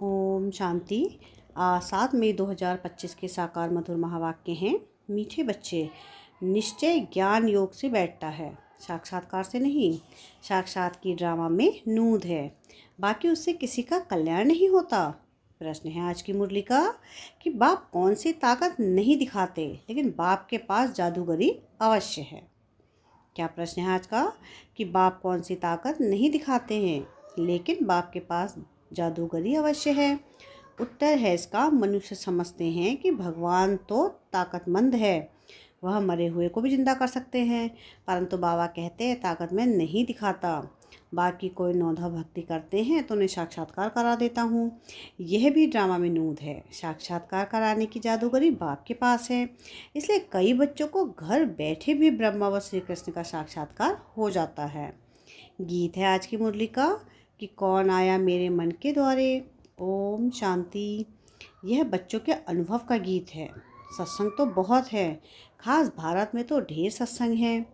ओम शांति। 7 मई 2025 के साकार मधुर महावाक्य हैं। मीठे बच्चे, निश्चय ज्ञान योग से बैठता है, साक्षात्कार से नहीं। साक्षात की ड्रामा में नूंद है, बाकी उससे किसी का कल्याण नहीं होता। प्रश्न है आज की मुरली का कि बाप कौन सी ताकत नहीं दिखाते लेकिन बाप के पास जादूगरी अवश्य है। क्या प्रश्न है आज का कि बाप कौन सी ताकत नहीं दिखाते हैं लेकिन बाप के पास जादूगरी अवश्य है। उत्तर है इसका, मनुष्य समझते हैं कि भगवान तो ताकतमंद है, वह मरे हुए को भी जिंदा कर सकते हैं, परंतु बाबा कहते हैं ताकत में नहीं दिखाता। बाकी कोई नौधा भक्ति करते हैं तो उन्हें साक्षात्कार करा देता हूँ। यह भी ड्रामा में नूंद है। साक्षात्कार कराने की जादूगरी बाप के पास है, इसलिए कई बच्चों को घर बैठे भी ब्रह्मा व श्री कृष्ण का साक्षात्कार हो जाता है। गीत है आज की मुरली का कि कौन आया मेरे मन के द्वारे। ओम शांति। यह बच्चों के अनुभव का गीत है। सत्संग तो बहुत है, खास भारत में तो ढेर सत्संग है,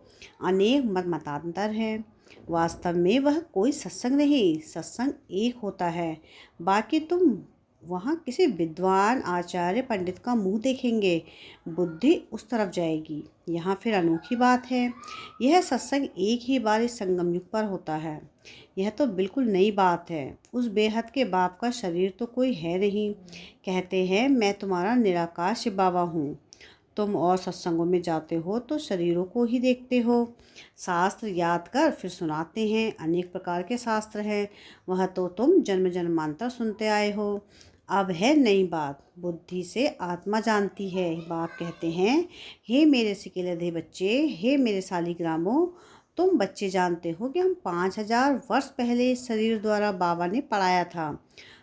अनेक मतांतर हैं। वास्तव में वह कोई सत्संग नहीं, सत्संग एक होता है। बाकी तुम वहाँ किसी विद्वान आचार्य पंडित का मुंह देखेंगे, बुद्धि उस तरफ जाएगी। यहाँ फिर अनोखी बात है, यह सत्संग एक ही बार इस संगम युग पर होता है। यह तो बिल्कुल नई बात है। उस बेहद के बाप का शरीर तो कोई है नहीं। कहते हैं मैं तुम्हारा निराकार शिव बाबा हूँ। तुम और सत्संगों में जाते हो तो शरीरों को ही देखते हो। शास्त्र याद कर फिर सुनाते हैं, अनेक प्रकार के शास्त्र हैं, वह तो तुम जन्म जन्मांतर सुनते आए हो। अब है नई बात, बुद्धि से आत्मा जानती है। बाप कहते हैं हे मेरे सिकेलधे बच्चे, हे मेरे शालिग्रामों, तुम बच्चे जानते हो कि हम 5000 वर्ष पहले इस शरीर द्वारा बाबा ने पढ़ाया था।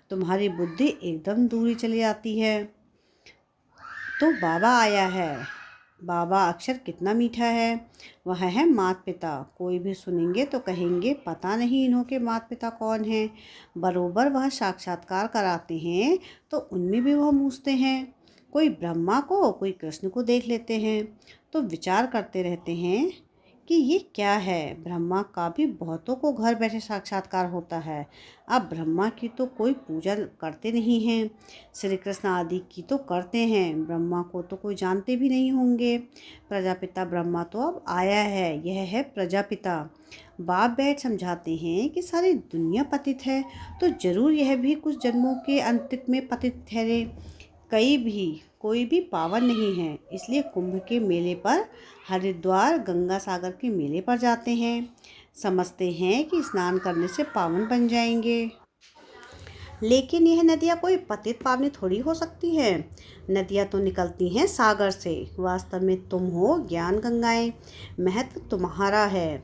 तुम्हारी बुद्धि एकदम दूरी चली आती है तो बाबा आया है। बाबा अक्षर कितना मीठा है, वह है माता पिता। कोई भी सुनेंगे तो कहेंगे पता नहीं इन्हों के माता पिता कौन हैं। बरोबर वह साक्षात्कार कराते हैं तो उनमें भी वह मूझते हैं। कोई ब्रह्मा को कोई कृष्ण को देख लेते हैं तो विचार करते रहते हैं कि ये क्या है। ब्रह्मा का भी बहुतों को घर बैठे साक्षात्कार होता है। अब ब्रह्मा की तो कोई पूजा करते नहीं हैं, श्री कृष्ण आदि की तो करते हैं, ब्रह्मा को तो कोई जानते भी नहीं होंगे। प्रजापिता ब्रह्मा तो अब आया है, यह है प्रजापिता। बाप बैठ समझाते हैं कि सारी दुनिया पतित है तो जरूर यह भी कुछ जन्मों के अंत में पतित ठहरे। कोई भी पावन नहीं है, इसलिए कुंभ के मेले पर, हरिद्वार गंगा सागर के मेले पर जाते हैं। समझते हैं कि स्नान करने से पावन बन जाएंगे, लेकिन यह नदियाँ कोई पतित पावनी थोड़ी हो सकती हैं। नदियाँ तो निकलती हैं सागर से। वास्तव में तुम हो ज्ञान गंगाएं, महत्व तुम्हारा है।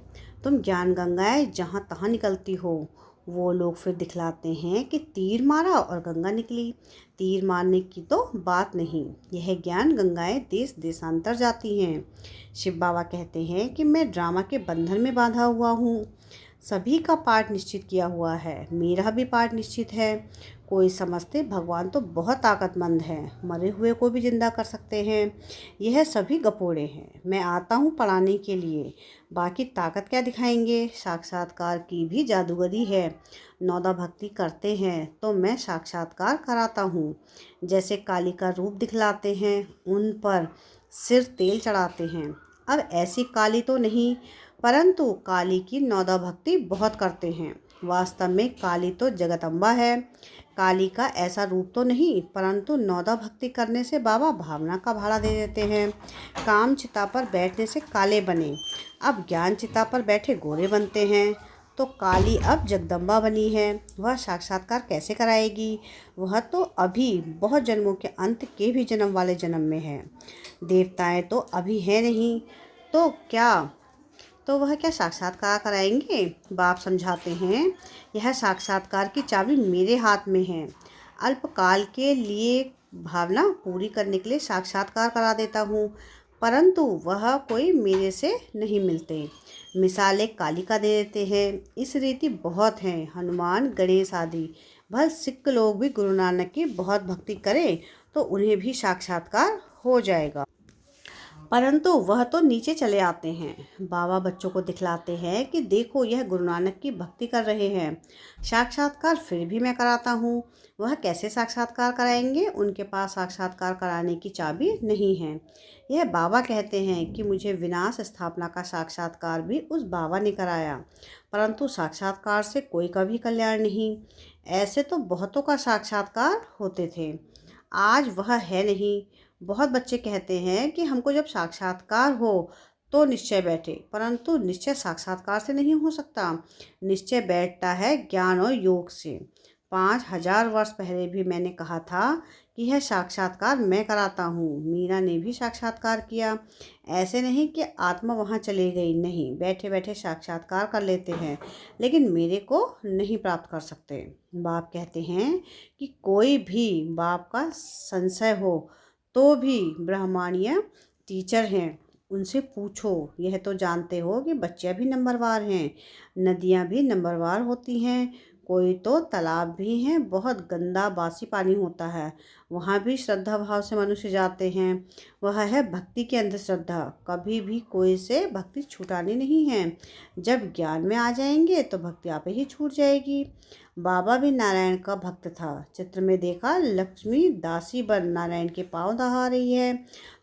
तुम ज्ञान गंगाएं जहाँ तहाँ निकलती हो। वो लोग फिर दिखलाते हैं कि तीर मारा और गंगा निकली। तीर मारने की तो बात नहीं, यह ज्ञान गंगाएं देश देशांतर जाती हैं। शिव बाबा कहते हैं कि मैं ड्रामा के बंधन में बांधा हुआ हूँ। सभी का पाठ निश्चित किया हुआ है, मेरा भी पाठ निश्चित है। कोई समझते भगवान तो बहुत ताकतमंद है, मरे हुए को भी जिंदा कर सकते हैं। यह सभी गपोड़े हैं, मैं आता हूँ पढ़ाने के लिए। बाकी ताकत क्या दिखाएंगे, साक्षात्कार की भी जादूगरी है। नौदा भक्ति करते हैं तो मैं साक्षात्कार कराता हूँ। जैसे काली का रूप दिखलाते हैं, उन पर सिर तेल चढ़ाते हैं। अब ऐसी काली तो नहीं, परंतु काली की नौदा भक्ति बहुत करते हैं। वास्तव में काली तो जगदम्बा है। काली का ऐसा रूप तो नहीं, परंतु नौदा भक्ति करने से बाबा भावना का भाड़ा दे देते हैं। काम चिता पर बैठने से काले बने, अब ज्ञान चिता पर बैठे गोरे बनते हैं। तो काली अब जगदम्बा बनी है, वह साक्षात्कार कैसे कराएगी। वह तो अभी बहुत जन्मों के अंत के भी जन्म वाले जन्म में है। देवताएं तो अभी है नहीं, तो वह क्या साक्षात्कार कराएंगे। बाप समझाते हैं यह साक्षात्कार की चाबी मेरे हाथ में है। अल्पकाल के लिए भावना पूरी करने के लिए साक्षात्कार करा देता हूँ, परंतु वह कोई मेरे से नहीं मिलते। मिसाल एक काली का दे देते हैं। इस रीति बहुत हैं, हनुमान गणेश आदि। भल सिख लोग भी गुरु नानक की बहुत भक्ति करें तो उन्हें भी साक्षात्कार हो जाएगा। परंतु वह तो नीचे चले आते हैं। बाबा बच्चों को दिखलाते हैं कि देखो यह गुरु नानक की भक्ति कर रहे हैं। साक्षात्कार फिर भी मैं कराता हूँ। वह कैसे साक्षात्कार कराएंगे? उनके पास साक्षात्कार कराने की चाबी नहीं है। यह बाबा कहते हैं कि मुझे विनाश स्थापना का साक्षात्कार भी उस बाबा ने कराया, परंतु साक्षात्कार से कोई कभी कल्याण नहीं। ऐसे तो बहुतों का साक्षात्कार होते थे, आज वह है नहीं। बहुत बच्चे कहते हैं कि हमको जब साक्षात्कार हो तो निश्चय बैठे, परंतु निश्चय साक्षात्कार से नहीं हो सकता। निश्चय बैठता है ज्ञान और योग से। 5000 वर्ष पहले भी मैंने कहा था कि यह साक्षात्कार मैं कराता हूँ। मीरा ने भी साक्षात्कार किया। ऐसे नहीं कि आत्मा वहाँ चली गई, नहीं, बैठे बैठे साक्षात्कार कर लेते हैं, लेकिन मेरे को नहीं प्राप्त कर सकते। बाप कहते हैं कि कोई भी बाप का संशय हो तो भी ब्राह्मणीय टीचर हैं, उनसे पूछो। यह तो जानते हो कि बच्चियाँ भी नंबरवार हैं, नदियाँ भी नंबरवार होती हैं, कोई तो तालाब भी हैं, बहुत गंदा बासी पानी होता है, वहाँ भी श्रद्धा भाव से मनुष्य जाते हैं। वह है भक्ति की अंधश्रद्धा। कभी भी कोई से भक्ति छुटानी नहीं है। जब ज्ञान में आ जाएंगे तो भक्ति आप ही छूट जाएगी। बाबा भी नारायण का भक्त था। चित्र में देखा लक्ष्मी दासी बन नारायण के पाँव दहा रही है,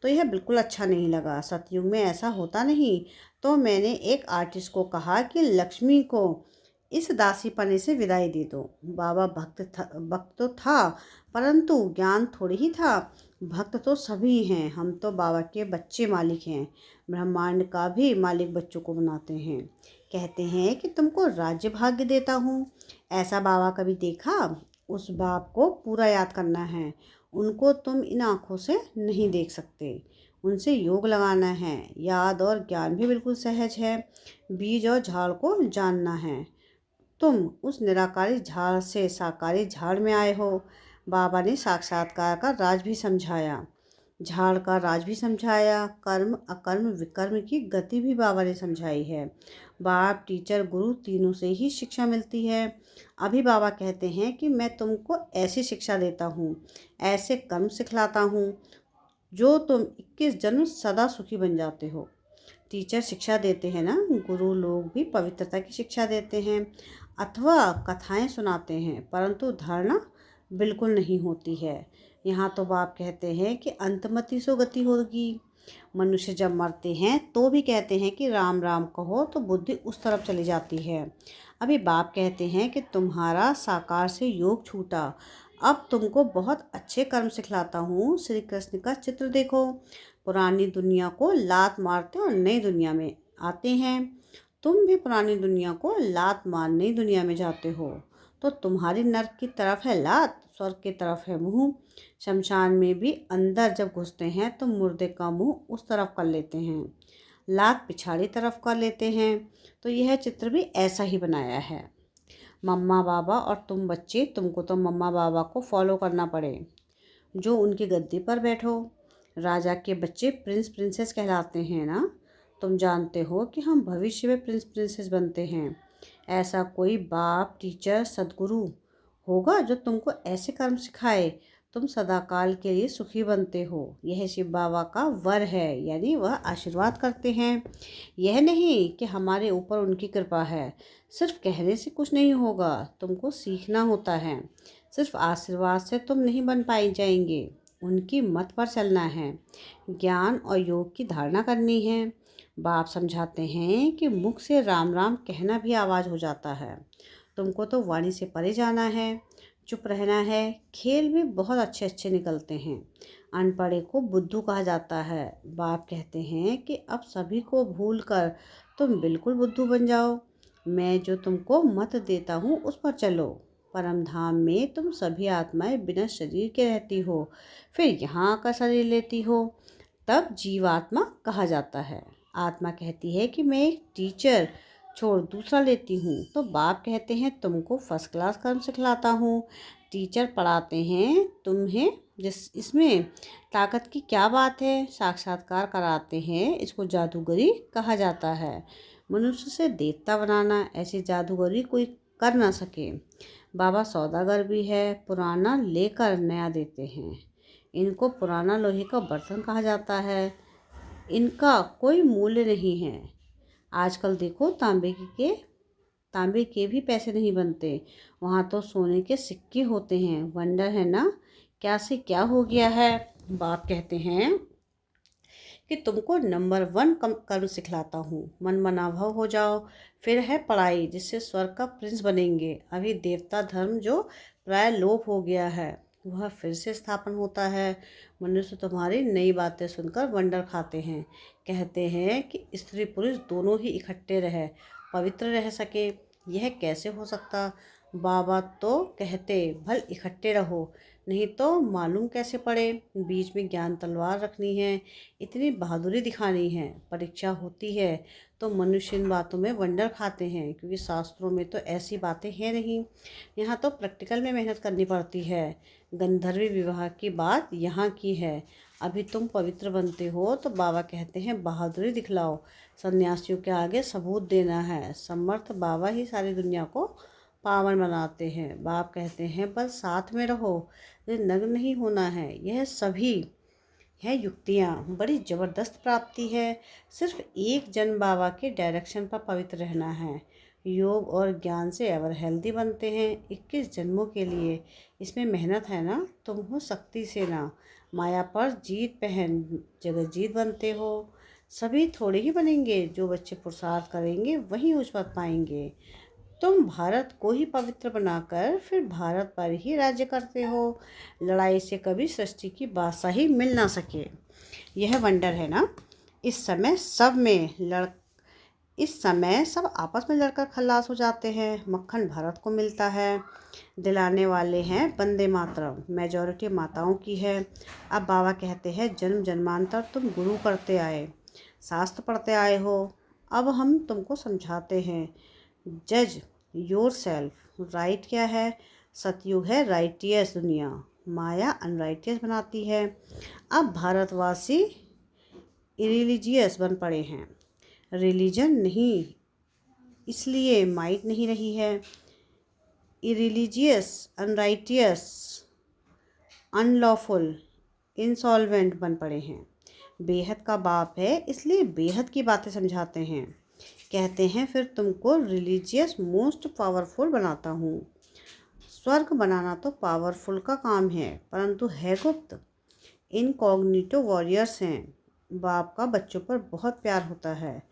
तो यह बिल्कुल अच्छा नहीं लगा। सतयुग में ऐसा होता नहीं। तो मैंने एक आर्टिस्ट को कहा कि लक्ष्मी को इस दासीपने से विदाई दे दो। बाबा भक्त तो था, परंतु ज्ञान थोड़ी ही था। भक्त तो सभी हैं, हम तो बाबा के बच्चे मालिक हैं। ब्रह्मांड का भी मालिक बच्चों को बनाते हैं। कहते हैं कि तुमको राज्य भाग्य देता हूँ। ऐसा बाबा कभी देखा? उस बाप को पूरा याद करना है। उनको तुम इन आँखों से नहीं देख सकते, उनसे योग लगाना है। याद और ज्ञान भी बिल्कुल सहज है। बीज और झाड़ को जानना है। तुम उस निराकारी झाड़ से साकारी झाड़ में आए हो। बाबा ने साक्षात्कार का राज भी समझाया, झाड़ का राज भी समझाया, कर्म अकर्म विकर्म की गति भी बाबा ने समझाई है। बाप टीचर गुरु तीनों से ही शिक्षा मिलती है। अभी बाबा कहते हैं कि मैं तुमको ऐसी शिक्षा देता हूँ, ऐसे कर्म सिखलाता हूँ जो तुम 21 जन्म सदा सुखी बन जाते हो। टीचर शिक्षा देते हैं ना, गुरु लोग भी पवित्रता की शिक्षा देते हैं अथवा कथाएं सुनाते हैं, परंतु धारणा बिल्कुल नहीं होती है। यहाँ तो बाप कहते हैं कि अंतमति सो गति होगी। मनुष्य जब मरते हैं तो भी कहते हैं कि राम राम कहो तो बुद्धि उस तरफ चली जाती है। अभी बाप कहते हैं कि तुम्हारा साकार से योग छूटा, अब तुमको बहुत अच्छे कर्म सिखलाता हूँ। श्री कृष्ण का चित्र देखो, पुरानी दुनिया को लात मारते और नई दुनिया में आते हैं। तुम भी पुरानी दुनिया को लात मार नई दुनिया में जाते हो, तो तुम्हारी नर्क की तरफ है लात, स्वर्ग की तरफ है मुंह। शमशान में भी अंदर जब घुसते हैं तो मुर्दे का मुंह उस तरफ कर लेते हैं, लात पिछाड़ी तरफ कर लेते हैं। तो यह चित्र भी ऐसा ही बनाया है। मम्मा बाबा और तुम बच्चे, तुमको तो मम्मा बाबा को फॉलो करना पड़े, जो उनकी गद्दी पर बैठो। राजा के बच्चे प्रिंस प्रिंसेस कहलाते हैं ना। तुम जानते हो कि हम भविष्य में प्रिंस प्रिंसेस बनते हैं। ऐसा कोई बाप टीचर सदगुरु होगा जो तुमको ऐसे कर्म सिखाए, तुम सदाकाल के लिए सुखी बनते हो। यह शिव बाबा का वर है, यानी वह आशीर्वाद करते हैं। यह नहीं कि हमारे ऊपर उनकी कृपा है। सिर्फ कहने से कुछ नहीं होगा, तुमको सीखना होता है। सिर्फ आशीर्वाद से तुम नहीं बन पाई जाएंगे, उनकी मत पर चलना है, ज्ञान और योग की धारणा करनी है। बाप समझाते हैं कि मुख से राम राम कहना भी आवाज़ हो जाता है। तुमको तो वाणी से परे जाना है, चुप रहना है। खेल भी बहुत अच्छे अच्छे निकलते हैं। अनपढ़े को बुद्धू कहा जाता है। बाप कहते हैं कि अब सभी को भूल कर तुम बिल्कुल बुद्धू बन जाओ। मैं जो तुमको मत देता हूँ उस पर चलो। परम धाम में तुम सभी आत्माएं बिना शरीर के रहती हो, फिर यहाँ का शरीर लेती हो, तब जीवात्मा कहा जाता है। आत्मा कहती है कि मैं एक टीचर छोड़ दूसरा लेती हूँ, तो बाप कहते हैं तुमको फर्स्ट क्लास कर्म सिखलाता हूँ। टीचर पढ़ाते हैं तुम्हें, जिस इसमें ताकत की क्या बात है। साक्षात्कार कराते हैं, इसको जादूगरी कहा जाता है। मनुष्य से देवता बनाना, ऐसी जादूगरी कोई कर ना सके। बाबा सौदागर भी है, पुराना लेकर नया देते हैं। इनको पुराना लोहे का बर्तन कहा जाता है। इनका कोई मूल्य नहीं है। आजकल देखो तांबे के भी पैसे नहीं बनते, वहाँ तो सोने के सिक्के होते हैं। वंडर है ना, क्या से क्या हो गया है। बाप कहते हैं कि तुमको नंबर 1 कर्म सिखलाता हूँ, मन बनाभव हो जाओ। फिर है पढ़ाई, जिससे स्वर्ग का प्रिंस बनेंगे। अभी देवता धर्म जो प्राय लोप हो गया है, वह फिर से स्थापन होता है। मनुष्य तुम्हारी नई बातें सुनकर वंडर खाते हैं। कहते हैं कि स्त्री पुरुष दोनों ही इकट्ठे रहे, पवित्र रह सके। यह कैसे हो सकता। बाबा तो कहते भल इकट्ठे रहो, नहीं तो मालूम कैसे पड़े। बीच में ज्ञान तलवार रखनी है, इतनी बहादुरी दिखानी है। परीक्षा होती है तो मनुष्य इन बातों में वंडर खाते हैं, क्योंकि शास्त्रों में तो ऐसी बातें हैं नहीं। यहाँ तो प्रैक्टिकल में मेहनत करनी पड़ती है। गंधर्वी विवाह की बात यहाँ की है। अभी तुम पवित्र बनते हो तो बाबा कहते हैं बहादुरी दिखलाओ। सन्यासियों के आगे सबूत देना है। समर्थ बाबा ही सारी दुनिया को पावन बनाते हैं। बाप कहते हैं बस साथ में रहो, नग्न नहीं होना है। यह सभी है युक्तियाँ, बड़ी ज़बरदस्त प्राप्ति है। सिर्फ एक जन बाबा के डायरेक्शन पर पवित्र रहना है। योग और ज्ञान से एवर हेल्दी बनते हैं 21 जन्मों के लिए। इसमें मेहनत है ना। तुम हो शक्ति से ना माया पर जीत पहन जगत जीत बनते हो। सभी थोड़े ही बनेंगे, जो बच्चे पुरुषार्थ करेंगे वही उस पर पाएंगे। तुम भारत को ही पवित्र बनाकर फिर भारत पर ही राज्य करते हो। लड़ाई से कभी सृष्टि की बादशाही मिल ना सके। यह वंडर है ना। इस समय सब में लड़ इस समय सब आपस में लड़कर खल्लास हो जाते हैं। मक्खन भारत को मिलता है। दिलाने वाले हैं वंदे मातरम, मेजॉरिटी माताओं की है। अब बाबा कहते हैं जन्म जन्मांतर तुम गुरु करते आए, शास्त्र पढ़ते आए हो। अब हम तुमको समझाते हैं। जज योर सेल्फ। राइट क्या है। सतयुग है राइटियस दुनिया, माया अनराइटियस बनाती है। अब भारतवासी इरिलीजियस बन पड़े हैं। रिलीजन नहीं, इसलिए माइट नहीं रही है। इरिलीजियस, अनराइटियस, अनलॉफुल, इंसॉल्वेंट बन पड़े हैं। बेहद का बाप है, इसलिए बेहद की बातें समझाते हैं। कहते हैं फिर तुमको रिलीजियस मोस्ट पावरफुल बनाता हूँ। स्वर्ग बनाना तो पावरफुल का काम है, परंतु है गुप्त। इनकॉग्निटो वॉरियर्स हैं। बाप का बच्चों पर बहुत प्यार होता है।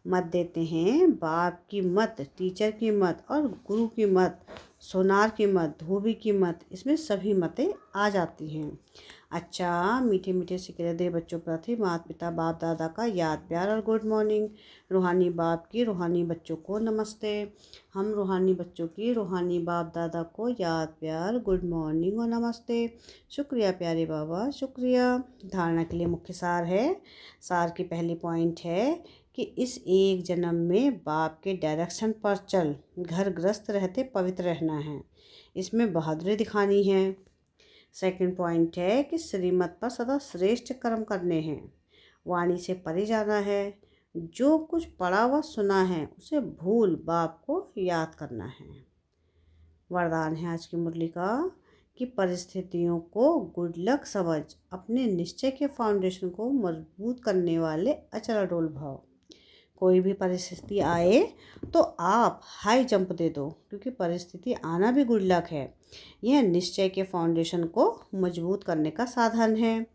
मत देते हैं, बाप की मत, टीचर की मत और गुरु की मत, सोनार की मत, धोबी की मत, इसमें सभी मतें आ जाती हैं। अच्छा, मीठे मीठे सिक्के दे बच्चों प्रति माता पिता बाप दादा का याद प्यार और गुड मॉर्निंग। रूहानी बाप की रूहानी बच्चों को नमस्ते। हम रूहानी बच्चों की रूहानी बाप दादा को याद प्यार गुड मॉर्निंग और नमस्ते। शुक्रिया प्यारे बाबा, शुक्रिया। धारणा के लिए मुख्य सार है। सार की पहली पॉइंट है कि इस एक जन्म में बाप के डायरेक्शन पर चल, घर गृहस्थ रहते पवित्र रहना है, इसमें बहादुरी दिखानी है। सेकंड पॉइंट है कि श्रीमत पर सदा श्रेष्ठ कर्म करने हैं, वाणी से परे जाना है। जो कुछ पढ़ा व सुना है उसे भूल बाप को याद करना है। वरदान है आज की मुरली का कि परिस्थितियों को गुड लक समझ अपने निश्चय के फाउंडेशन को मजबूत करने वाले अचल अडोल भाव। कोई भी परिस्थिति आए तो आप हाई जंप दे दो, क्योंकि परिस्थिति आना भी गुड लक है। यह निश्चय के फाउंडेशन को मजबूत करने का साधन है।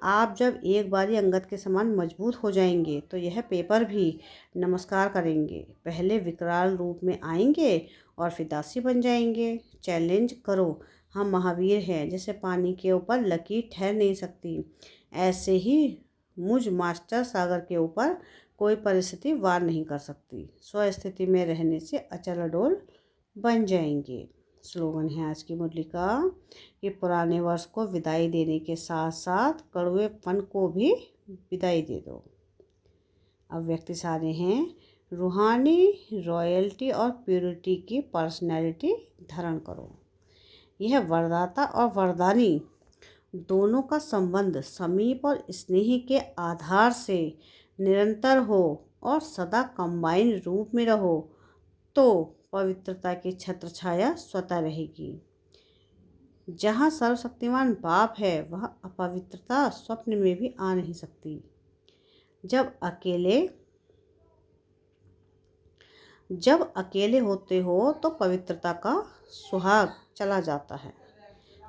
आप जब एक बारी अंगद के समान मजबूत हो जाएंगे तो यह पेपर भी नमस्कार करेंगे। पहले विकराल रूप में आएंगे और फिर दासी बन जाएंगे। चैलेंज करो, हम महावीर हैं, जैसे पानी के ऊपर लकीर ठहर नहीं सकती, ऐसे ही मुझ मास्टर सागर के ऊपर कोई परिस्थिति वार नहीं कर सकती। स्वस्थिति में रहने से अचल अडोल बन जाएंगे। स्लोगन है आज की मुरली का कि पुराने वर्ष को विदाई देने के साथ साथ कड़वेपन को भी विदाई दे दो। अब व्यक्ति सारे हैं रूहानी रॉयल्टी और प्योरिटी की पर्सनैलिटी धारण करो। यह वरदाता और वरदानी दोनों का संबंध समीप और स्नेही के आधार से निरंतर हो और सदा कंबाइन रूप में रहो, तो पवित्रता की छत्र छाया स्वतः रहेगी। जहाँ सर्वशक्तिमान बाप है, वह अपवित्रता स्वप्न में भी आ नहीं सकती। जब अकेले होते हो तो पवित्रता का सुहाग चला जाता है।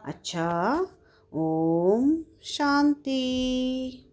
अच्छा, ओम शांति।